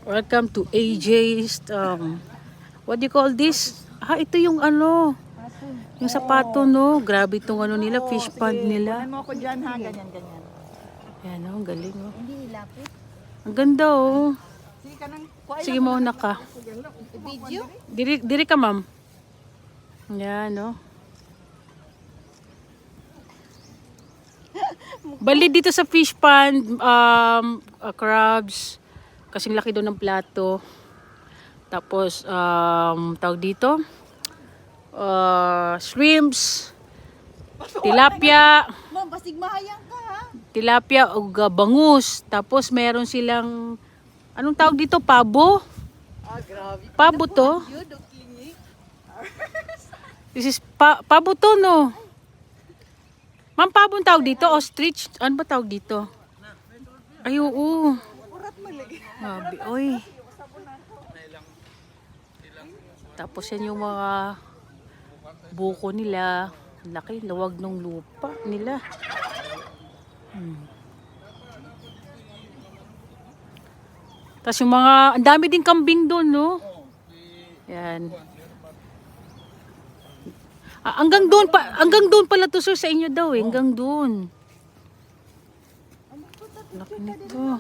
Welcome to AJ's, what do you call this? Ito yung ano, yung sapato, no? Grabe itong ano nila, fish pond nila. Ano mo ako dyan ha, ganyan, ganyan. Yan, oh, galing, oh. Hindi ilapit. Ang ganda, oh. Sige ka nang, Sige, mauna ka. video? Diri ka, ma'am. Yan, oh. Bali dito sa fish pond, crabs, kasing laki doon ng plato. Tapos, tawag dito, shrimps, tilapia, Ma'am, basig mahayang ka ha. tilapia o bangus. Tapos meron silang, anong tawag dito, pabo? Grabe. Pabo to? Yun, klingi. This is pabo to, no? Ma'am, pabo ang tawag dito? Ostrich? Ano ba tawag dito? Ay, oo. Urat malagi. Grabe, oy. Tapos yan yung mga buko nila. Ang laki, lawag ng lupa nila. Tapos yung mga, ang dami din kambing doon, no? Yan. Hanggang doon pala to, sir, sa inyo daw, eh. Hanggang doon. Laki nito.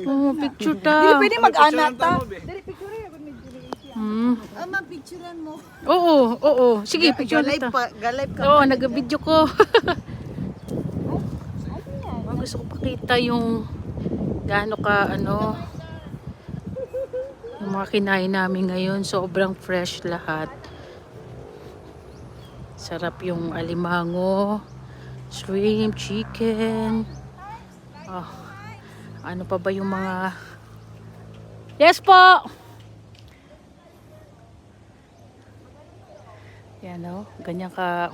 Oh, picture ta. Dili pwede mag-ana ta. Dili picture ya kun medyo. Ma'am, picturean mo. Oo. Sige, picture na ta. Galay ka. Oo, nag-video ko. Gusto ko pakita yung gaano ka, ano, yung mga kinain namin ngayon. Sobrang fresh lahat. Sarap yung alimango, shrimp, chicken. Oh, ano pa ba yung mga... Yes po! Yan, oh, ganyan ka